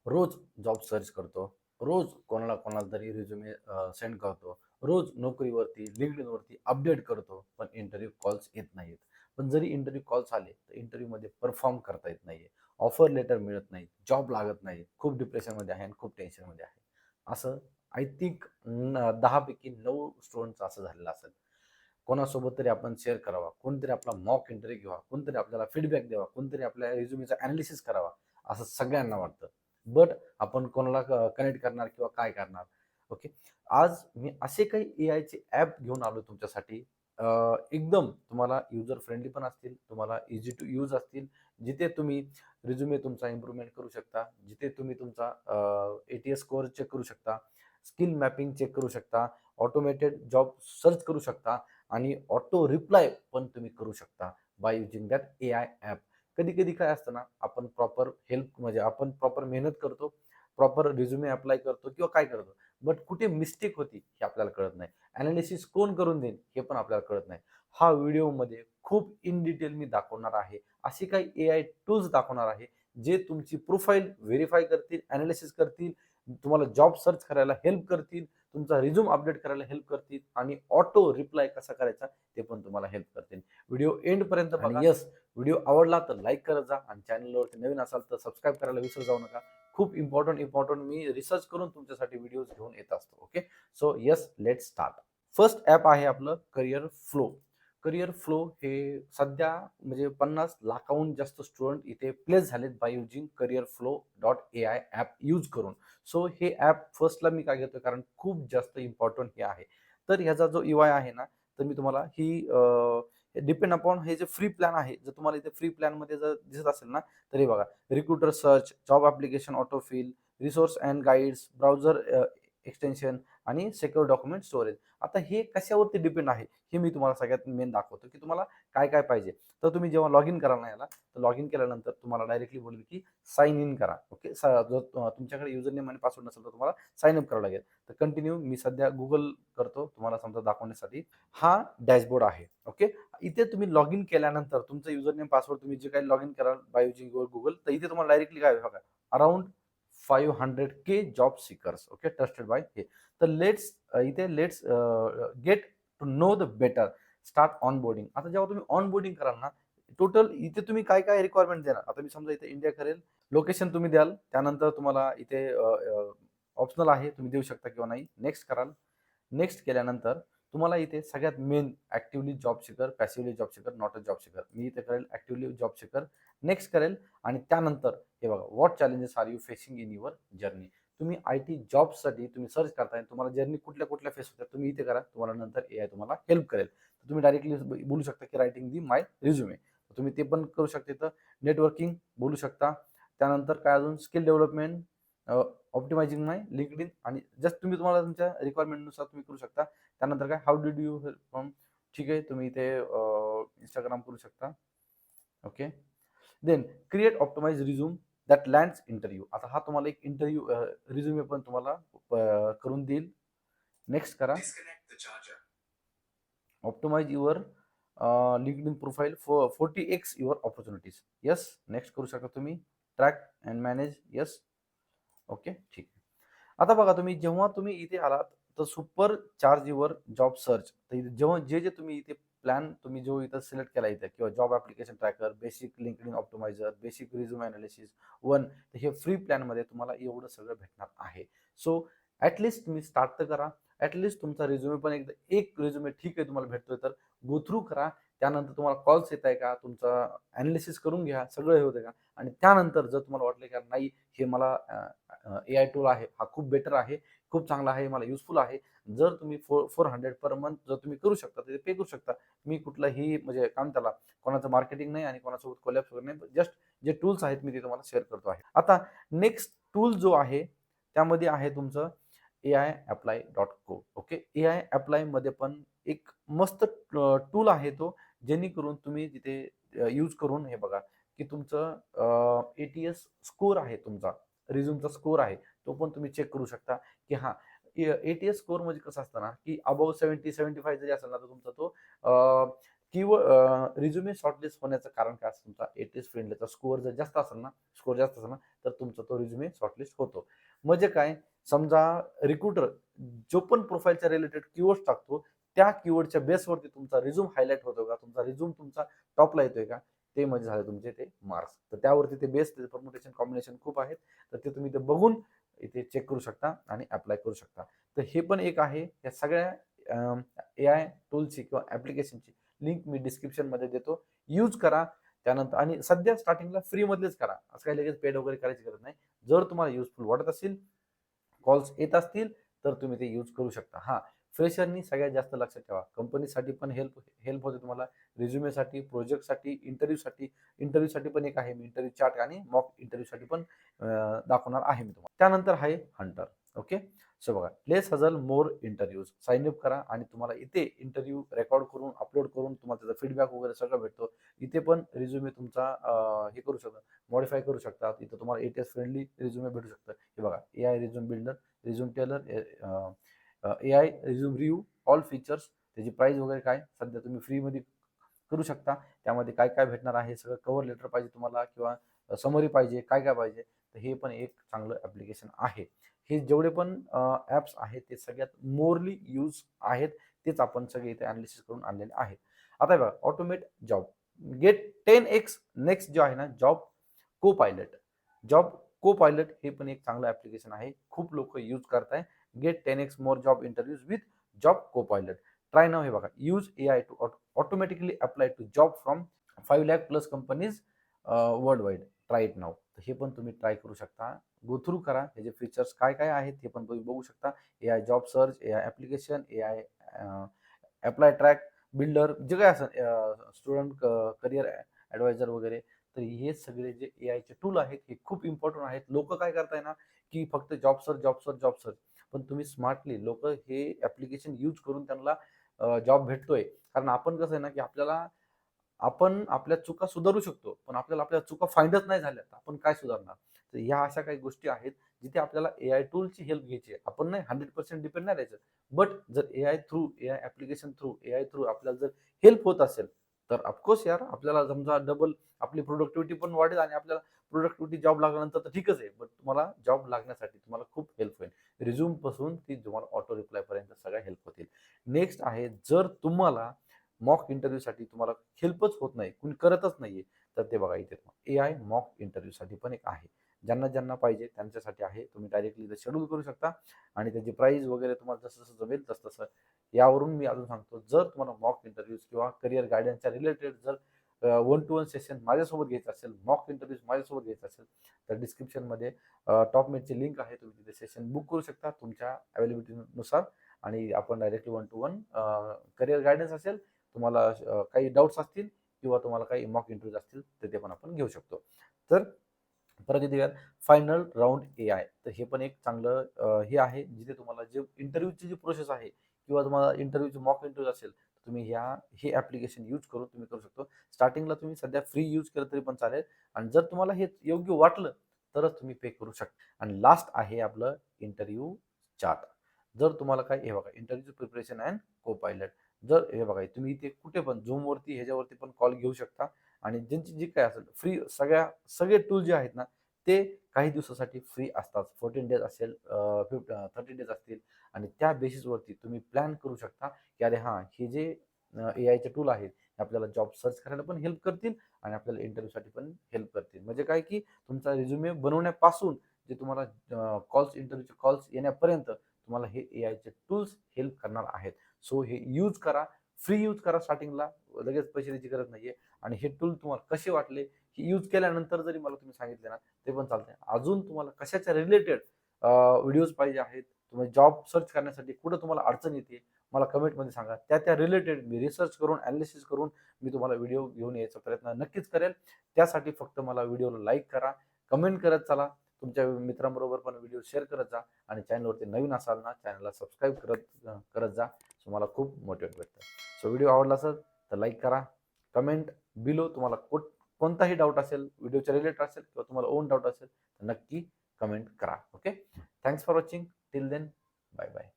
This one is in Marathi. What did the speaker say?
रोज जॉब सर्च करतो, रोज कोणाला कोणाला तरी रिझ्युमे सेंड करतो, रोज नोकरीवरती लिंक्डइनवरती अपडेट करतो, पण इंटरव्ह्यू कॉल्स येत नाहीत. पण जरी इंटरव्ह्यू कॉल्स आले तर इंटरव्ह्यूमध्ये परफॉर्म करता येत नाहीये, ऑफर लेटर मिळत नाही, जॉब लागत नाही, खूप डिप्रेशनमध्ये आहे आणि खूप टेन्शनमध्ये आहे. असं आय थिंक 10 पैकी 9 स्टुडंटचं असं झालेलं असेल. कोणासोबत तरी आपण शेअर करावा, कोणतरी आपला मॉक इंटरव्ह्यू घ्यावा, कोणतरी आपल्याला फीडबॅक द्यावा, कोणतरी आपल्या रिझ्युमीचा ॲनालिसिस करावा, असं सगळ्यांना वाटतं. बट आपण कोणाला कनेक्ट करणार किंवा काय करणार? ओके. आज मी असे काही एआयचे ॲप घेऊन आलो तुमच्यासाठी. अ, एकदम तुम्हाला युजर फ्रेंडली पण असतील, तुम्हाला ईझी टू यूज असतील, जिथे तुम्ही रिझ्युमे तुमचा इम्प्रूव्हमेंट करू शकता, जिथे तुम्ही तुमचा एटीएस स्कोअर चेक करू शकता, स्किल मॅपिंग चेक करू शकता, ऑटोमेटेड जॉब सर्च करू शकता आणि ऑटो रिप्लाय पण तुम्ही करू शकता by using that AI app. कधी-कधी काय असतं ना, आपण प्रॉपर हेल्प म्हणजे आपण प्रॉपर मेहनत करतो, प्रॉपर रिझ्युमे अप्लाय करतो किंवा काय करतो. बट कुठे मिस्टेक होती हे आपल्याला कळत नाही. एनालिसिस कोण करून देईल हे पण आपल्याला कळत नाही. हा व्हिडिओमध्ये खूप इन डिटेल मी दाखवणार आहे. असे काही एआय टूल्स दाखवणार आहे, जे तुमची प्रोफाईल व्हेरिफाय करतील, एनालिसिस करतील, तुम्हाला जॉब सर्च करायला हेल्प करतील, तुमचा रिझ्यूम अपडेट करायला हेल्प करतील आणि ऑटो रिप्लाय कसा करायचा ते पण तुम्हाला हेल्प करतील. व्हिडिओ एंडपर्यंत बघा आणि येस, व्हिडिओ आवडला तर लाईक करत जा आणि चॅनलवरती नवीन असाल तर सबस्क्राईब करायला विसरू जाऊ नका. खूप इम्पॉर्टंट मी रिसर्च करून तुमच्यासाठी व्हिडिओज घेऊन येत असतो. Okay. So yes, let's start. First app आहे आपलं करिअर फ्लो. करिअर फ्लो हे सध्या म्हणजे 50 लाखाहून जास्त स्टुडंट इथे प्लेस झालेत by using career flow dot AI app use करून. सो हे ॲप फर्स्टला मी काय घेतोय कारण खूप जास्त इम्पॉर्टंट हे आहे. तर ह्याचा जो यूआय आहे ना, तर मी तुम्हाला डिपेंड अपॉन हे जे फ्री प्लॅन आहे, जर तुम्हाला इथे फ्री प्लॅनमध्ये जर दिसत असेल ना, तर हे बघा, recruiter search, job application autofill, resource and guides, browser extension आणि सिक्युअर डॉक्युमेंट स्टोरेज. आता हे कशावरती डिपेंड आहे, हे मी तुम्हाला सगळ्यात मेन दाखवतो, की तुम्हाला काय-काय पाहिजे. तर तुम्ही जेव्हा लॉग इन कराल ना याला, तर लॉग इन केल्यानंतर तुम्हाला डायरेक्टली बोलेल, की साइन इन करा. ओके. जर तुमच्याकडे युजर नेम आणि पासवर्ड नसेल, तर तुम्हाला साइन अप करावं लागेल. तर कंटिन्यू मी सध्या Google करतो तुम्हाला समजा दाखवण्यासाठी. हा डॅशबोर्ड आहे. ओके. इथे तुम्ही लॉग इन केल्यानंतर तुमचं युजर नेम, पासवर्ड तुम्ही जे काही लॉग इन कराल बाय युजिंग युअर Google, तर इथे तुम्हाला डायरेक्टली काय बघा, around 500K job seekers. Okay. Trusted by हे. तर let's get to know the better. Start onboarding. आता जेव्हा तुम्ही ऑनबोर्डिंग कराल ना, टोटल इथे तुम्ही काय-काय रिक्वायरमेंट देणार. आता मी समजा इथे इंडिया करेल, लोकेशन तुम्ही द्याल. त्यानंतर तुम्हाला इथे ऑप्शनल आहे, तुम्ही देऊ शकता किंवा नाही. नेक्स्ट कराल. नेक्स्ट केल्यानंतर तुम्हाला इथे सगळ्यात main actively job seeker, passively job seeker, not a job seeker. मी इथे करेल ॲक्टिव्हली जॉब सीकर. नेक्स्ट करेल आणि त्यानंतर हे बघा, what challenges are you facing in your journey. तुम्ही आयटी जॉबसाठी तुम्ही सर्च करताय, तुम्हाला जर्नी कुठल्या-कुठल्या फेस होतात तुम्ही इथे करा. तुम्हाला नंतर एआय तुम्हाला हेल्प करेल. तर तुम्ही डायरेक्टली बोलू शकता, की रायटिंग दी माय रिझ्युमे. तुम्ही ते पण करू शकता इथं. नेटवर्किंग बोलू शकता. त्यानंतर काय अजून skill development, optimising my LinkedIn आणि जस्ट तुम्ही तुम्हाला तुमच्या रिक्वायरमेंटनुसार तुम्ही करू शकता. त्यानंतर काय, how did you help from. ठीक आहे, तुम्ही इथे Instagram करू शकता. Okay. Then create optimise resume that lands interview. आता हा तुम्हाला एक इंटरव्ह्यू रिझ्यूमे पण तुम्हाला करून देईल. नेक्स्ट करा. Optimise your LinkedIn profile for 40x your opportunities. Yes, next करू शकता तुम्ही. Track and manage. Yes. Okay, ठीक आहे. आता बघा, जेव्हा तुम्ही इथे आलात, तर supercharge your job search. तर जेव्हा जे तुम्ही इथे प्लॅन तुम्ही जो इथं सिलेक्ट केला इथे किंवा job application tracker, basic LinkedIn optimiser, basic resume analysis 1, तर हे फ्री प्लॅनमध्ये तुम्हाला एवढं सगळं भेटणार आहे. सो तुम्ही स्टार्ट तर करा. तुमचा रिझ्यूमे पण एकदा एक रिझ्यूमे ठीक आहे तुम्हाला भेटतोय तर गो थ्रू करा. त्यानंतर तुम्हाला कॉल्स येत आहे का? तुमचं ॲनालिसिस करून घ्या. सगळं हे होतंय का? आणि त्यानंतर जर तुम्हाला वाटलं की नाही, हे मला एआय टूल आहे, हा खूप बेटर आहे, खूप चांगला आहे, मला युजफुल आहे. जर तुम्ही 400 पर मंथ जर तुम्ही करू शकता, तर ते पे करू शकता. मी कुठलाही म्हणजे काम त्याला कोणाचं मार्केटिंग नाही आणि कोणासोबत कोलॅब्स वगैरे नाही. जस्ट जे टूल्स आहेत मी ते तुम्हाला शेअर करतो आहे. आता नेक्स्ट टूल जो आहे, त्यामध्ये आहे तुमचं AIapply.co. ओके. एआय अप्लायमध्ये पण एक मस्त टूल आहे तो, जेणेकरून तुम्ही तिथे यूज करून हे बघा, की तुमचं एटीएस स्कोर आहे तुमचा, रिझ्यूमचा स्कोर आहे, तो पण तुम्ही चेक करू शकता, की हां, एटीएस स्कोर म्हणजे कसं असतं ना, की अबोव्ह 70-75 जरी असेल ना, तर तुमचा तो रिझ्युमे शॉर्टलिस्ट होण्याचं कारण काय असतं, तुमचा एटीएस फ्रेंडलीचा स्कोअर जर जास्त असेल ना, तर तुमचा तो रिझ्युमे शॉर्टलिस्ट होतो. म्हणजे काय, समजा रिक्रुटर जो पण प्रोफाईलच्या रिलेटेड कीवर्ड्स टाकतो, त्या कीवर्डच्या बेसवरती तुमचा रिझ्यूम हायलाइट होतो का, तुमचा रिझ्यूम तुमचा टॉपला येतोय का, ते म्हणजे झाले तुमचे ते मार्क्स. तर त्यावरती ते बेस परमुटेशन कॉम्बिनेशन खूप आहेत, तर ते तुम्ही ते बघून इथे चेक करू शकता आणि अप्लाय करू शकता. तर हे पण एक आहे. या सगळ्या AI टूलची किंवा ऍप्लिकेशनची लिंक मी डिस्क्रिप्शन मध्ये देतो. यूज करा. त्यानंतर आणि सध्या स्टार्टिंगला फ्री मधलेच करा, असं काही लगेच पेड वगैरे करायची गरज नाही. जर तुम्हाला युजफुल वाटत असेल, कॉल्स येत असतील, तर तुम्ही ते यूज करू शकता. हा, फ्रेशरनी सगळ्यात जास्त लक्षात ठेवा, कंपनीसाठी पण हेल्प हेल्प होते तुम्हाला, रिझ्युमेसाठी, प्रोजेक्टसाठी, इंटरव्ह्यूसाठी पण एक आहे मी इंटरव्ह्यू चार्ट आणि मॉक इंटरव्ह्यूसाठी पण दाखवणार आहे मी तुम्हाला. त्यानंतर आहे हंटर. ओके, सो बघा, लेस हजल मोर इंटरव्ह्यूज, साइन अप करा आणि तुम्हाला इथे इंटरव्ह्यू रेकॉर्ड करून अपलोड करून तुम्हाला त्याचा फीडबॅक वगैरे सगळं भेटतो. इथे पण रिझ्युमे तुमचा हे करू शकता, मॉडिफाय करू शकता. इथं तुम्हाला एटीएस फ्रेंडली रिझ्युमे भेटू शकतं. हे बघा, AI resume builder, resume tailor, AI resume review, all features, त्याची प्राइस वगैरे काय सध्या तुम्ही फ्रीमध्ये करू शकता. त्यामध्ये काय काय भेटणार आहे, सगळं कव्हर लेटर पाहिजे तुम्हाला किंवा समरी पाहिजे, काय काय पाहिजे, तर हे पण एक चांगलं ऍप्लिकेशन आहे. हे जेवढे पण ऍप्स आहेत ते सगळ्यात मोरली यूज आहेत, तेच आपण सगळे इथे अनालिसिस करून आणलेले आहेत. आता बघा, automate job, gate 10x next जो आहे ना, को पायलट जॉब को पायलट हे पण एक चांगलं ऍप्लिकेशन आहे, खूप लोक यूज करताय. Get 10x more job interviews with job copilot. Try now. हे बघा, use AI to automatically apply to job from 5 lakh plus companies worldwide. Try it now. हे पण तुम्ही ट्राय करू शकता, गो थ्रू करा, ह्याचे फीचर्स काय काय आहेत हे पण तुम्ही बघू शकता. AI job search, AI application, AI apply track builder, जे काय असं स्टुडंट करिअर ऍडवायझर वगैरे. तर हे सगळे जे AIचे टूल आहेत हे खूप इम्पॉर्टंट आहेत. लोक काय करताय ना, की फक्त job search job search job search, पण तुम्ही स्मार्टली लोक हे ऍप्लिकेशन यूज करून त्यांना जॉब भेटतोय. कारण आपण कसं आहे ना, की आपण आपल्या चुका सुधारू शकतो, पण आपल्याला आपल्या चुका फाइंडच नाही झाल्या, तर आपण काय सुधारणार. तर ह्या अशा काही गोष्टी आहेत जिथे आपल्याला AI टूलची हेल्प घ्यायची आहे. आपण नाही 100% डिपेंड नाही राहायचं. बट जर AI application through, AI through आपल्याला जर हेल्प होत असेल, तर ऑफकोर्स यार, आपल्याला समजा डबल आपली प्रोडक्टिव्हिटी पण वाढेल आणि आपल्याला प्रोडक्टिव्हिटी जॉब लागल्यानंतर तर ठीकच आहे, बट तुम्हाला जॉब लागण्यासाठी तुम्हाला खूप हेल्प होईल. रिझ्यूम पासून ती तुम्हाला ऑटो रिप्लाय पर्यंत सगळ्या हेल्प होतील. नेक्स्ट आहे, जर तुम्हाला मॉक इंटरव्ह्यूसाठी तुम्हाला हेल्पच होत नाही, कुणी करतच नाहीये, तर ते बघा इथे AI मॉक इंटरव्ह्यूसाठी पण एक आहे. ज्यांना ज्यांना पाहिजे त्यांच्यासाठी आहे. तुम्ही डायरेक्टली इथे शेड्यूल करू शकता आणि त्याची प्राइस वगैरे तुम्हाला जसं जसं जमेल तसं तसं. यावरून मी अजून सांगतो, जर तुम्हाला मॉक इंटरव्ह्यूज किंवा करिअर गायडन्सच्या रिलेटेड जर 1-to-1 सेशन माझ्यासोबत घ्यायचं असेल, मॉक इंटरव्ह्यूज माझ्यासोबत घ्यायचं असेल, तर डिस्क्रिप्शनमध्ये टॉप मेलची लिंक आहे. तुम्ही तिथे सेशन बुक करू शकता तुमच्या अवेलेबिलिटीनुसार आणि आपण डायरेक्टली 1-to-1 करिअर गायडन्स असेल, तुम्हाला काही डाऊट्स असतील किंवा तुम्हाला काही मॉक इंटरव्ह्यूज असतील, तर ते पण आपण घेऊ शकतो. तर परत इथे फायनल राऊंड AI, तर हे पण एक चांगलं हे आहे, जिथे तुम्हाला जे इंटरव्ह्यूची जी प्रोसेस आहे किंवा तुम्हाला इंटरव्ह्यूची मॉक इंटरव्ह्यू असेल, तुम्ही हे ऍप्लिकेशन यूज करून तुम्ही करू शकतो. स्टार्टिंगला तुम्ही सध्या फ्री यूज केलं तरी पण चालेल, आणि जर तुम्हाला हे योग्य वाटलं तरच तुम्ही पे करू शकता. आणि लास्ट आहे आपलं इंटरव्ह्यू चार्ट. जर तुम्हाला काय, हे बघा, इंटरव्ह्यू प्रिपरेशन अँड को पायलट. जर हे बघा, तुम्ही इथे कुठे पण झूमवरती ह्याच्यावरती पण कॉल घेऊ शकता, आणि ज्यांची जी काय असेल फ्री, सगळे टूल जे आहेत ना, ते काही दिवसासाठी फ्री असतात. 14 डेज असेल, 30 डेज असतील, आणि त्या बेसिसवरती तुम्ही प्लॅन करू शकता की अरे हां, हे जे AIचे टूल आहेत हे आपल्याला जॉब सर्च करायला पण हेल्प करतील आणि आपल्याला इंटरव्ह्यूसाठी पण हेल्प करतील. म्हणजे काय, की तुमचा रिझ्युमे बनवण्यापासून जे तुम्हाला इंटरव्ह्यूचे कॉल्स येण्यापर्यंत तुम्हाला हे AIचे टूल्स हेल्प करणार आहेत. सो हे यूज करा, फ्री यूज करा स्टार्टिंगला, लगेच पैसे द्यायची गरज नाहीये. आणि हे टूल तुम्हाला कसे वाटले, हे यूज केल्यानंतर जरी मला तुम्ही सांगितले ना, ते पण चालतंय. अजून तुम्हाला कशाच्या रिलेटेड व्हिडिओज पाहिजे आहेत, तुम्ही जॉब सर्च करण्यासाठी कुठं तुम्हाला अडचण येते, मला कमेंटमध्ये सांगा. त्या रिलेटेड मी रिसर्च करून, अनालिसिस करून मी तुम्हाला व्हिडिओ घेऊन यायचा प्रयत्न नक्कीच करेल. त्यासाठी फक्त मला व्हिडिओला लाईक करा, कमेंट करत चला, तुमच्या मित्रांबरोबर पण व्हिडिओ शेअर करत जा, आणि चॅनलवरती नवीन असाल ना, चॅनलला सबस्क्राईब करत जा. सो मला खूप मोटिवेट भेटतं. सो व्हिडिओ आवडला असेल तर लाईक करा, कमेंट बिलो तुम्हाला कोणताही डाऊट असेल, व्हिडिओच्या रिलेटेड असेल किंवा तुम्हाला ओन डाऊट असेल, तर नक्की कमेंट करा. Okay, thanks for watching. Till then, bye bye.